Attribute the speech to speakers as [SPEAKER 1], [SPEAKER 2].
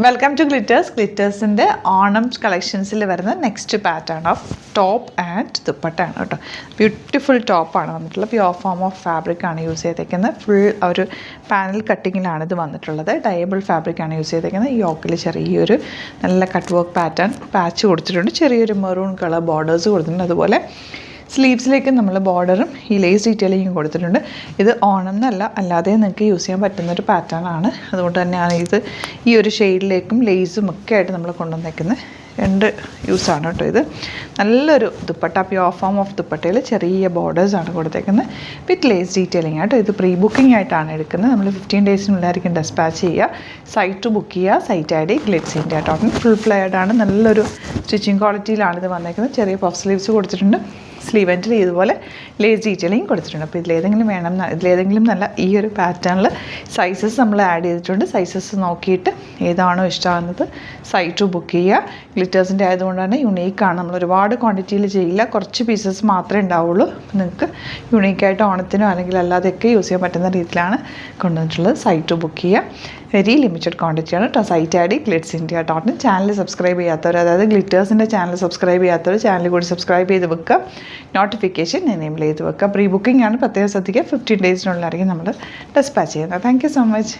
[SPEAKER 1] Welcome to ഗ്ലിറ്റേഴ്സിൻ്റെ Onam കളക്ഷൻസിൽ വരുന്ന next pattern of top and ദുപ്പട്ടയാണ് കേട്ടോ. ബ്യൂട്ടിഫുൾ ടോപ്പാണ് വന്നിട്ടുള്ളത്. പ്യുവർ ഫോം ഓഫ് ഫാബ്രിക്കാണ് യൂസ് ചെയ്തേക്കുന്നത്. ഫുൾ ഒരു പാനൽ കട്ടിങ്ങിലാണ് ഇത് വന്നിട്ടുള്ളത്. ഡയബിൾ ഫാബ്രിക്കാണ് യൂസ് ചെയ്തേക്കുന്നത്. യോക്കിൽ ചെറിയൊരു നല്ല കട്ട് വർക്ക് പാറ്റേൺ പാച്ച് കൊടുത്തിട്ടുണ്ട്. ചെറിയൊരു മെറൂൺ കളർ ബോർഡേഴ്സ് കൊടുത്തിട്ടുണ്ട്. അതുപോലെ സ്ലീവ്സിലേക്ക് നമ്മൾ ബോർഡറും ഈ ലേസ് ഡീറ്റെയിലിങ്ങും കൊടുത്തിട്ടുണ്ട്. ഇത് ഓണം എന്നല്ല, അല്ലാതെ നിങ്ങൾക്ക് യൂസ് ചെയ്യാൻ പറ്റുന്നൊരു പാറ്റേൺ ആണ്. അതുകൊണ്ട് തന്നെയാണ് ഇത് ഈ ഒരു ഷെയ്ഡിലേക്കും ലേസും ഒക്കെ ആയിട്ട് നമ്മൾ കൊണ്ടുവന്നേക്കുന്നത്. രണ്ട് യൂസാണ് കേട്ടോ. ഇത് നല്ലൊരു ദുപ്പട്ട, പ്യുവർ ഫോം ഓഫ് ദുപ്പട്ടയിൽ ചെറിയ ബോർഡേഴ്സാണ് കൊടുത്തേക്കുന്നത് വിത്ത് ലേസ് ഡീറ്റെയിലിംഗ് ആയിട്ട്. ഇത് പ്രീ ബുക്കിംഗ് ആയിട്ടാണ് എടുക്കുന്നത്. നമ്മൾ 15 ഡേയ്സിനുള്ളിലായിരിക്കും ഡെസ്പാച്ച് ചെയ്യുക. സൈറ്റ് ബുക്ക് ചെയ്യുക. Site I D GlitzIndia full ഫ്ലെയർഡാണ്. നല്ലൊരു സ്റ്റിച്ചിങ് ക്വാളിറ്റിയിലാണ് ഇത് വന്നേക്കുന്നത്. ചെറിയ പഫ് സ്ലീവ്സ് കൊടുത്തിട്ടുണ്ട്. സ്ലീവ് എൻഡിൽ ഇതുപോലെ ലേസ് ഡീറ്റെയിലിംഗ് കൊടുത്തിട്ടുണ്ട്. അപ്പോൾ ഇതിലേതെങ്കിലും നല്ല ഈ ഒരു പാറ്റേണിൽ സൈസസ് നമ്മൾ ആഡ് ചെയ്തിട്ടുണ്ട്. സൈസസ് നോക്കിയിട്ട് ഏതാണോ ഇഷ്ടമാകുന്നത് സൈറ്റ് ബുക്ക് ചെയ്യുക. ഗ്ലിറ്റേഴ്സിൻ്റെ ആയതുകൊണ്ട് തന്നെ യുണീക്കാണ്. നമ്മൾ ഒരുപാട് ക്വാണ്ടിറ്റിയിൽ ചെയ്യില്ല, കുറച്ച് പീസസ് മാത്രമേ ഉണ്ടാവുള്ളൂ. നിങ്ങൾക്ക് യുണീക്കായിട്ട് ഓണത്തിനോ അല്ലെങ്കിൽ അല്ലാതെയൊക്കെ യൂസ് ചെയ്യാൻ പറ്റുന്ന രീതിയിലാണ് കൊണ്ടുവന്നിട്ടുള്ളത്. സൈറ്റ് ബുക്ക് ചെയ്യുക. വെരി ലിമിറ്റഡ് ക്വാണ്ടിറ്റിയാണ് കേട്ടോ. Site I D GlitzIndia channel subscribe ചെയ്യാത്തവർ, അതായത് ഗ്ലിറ്റേഴ്സിൻ്റെ ചാനൽ സബ്സ്ക്രൈബ് ചെയ്യാത്തവർ ചാനൽ കൂടി സബ്സ്ക്രൈബ് ചെയ്ത് വെക്കുക. നോട്ടിഫിക്കേഷൻ എനേബിൾ ചെയ്ത് വെക്കുക. പ്രീ ബുക്കിംഗ് ആണ്, പ്രത്യേകം ശ്രദ്ധിക്കുക. 15 ഡേയ്സിനുള്ളിലായിരിക്കും നമ്മൾ ഡെസ്പാച്ച് ചെയ്യുന്നത്. Thank you so much.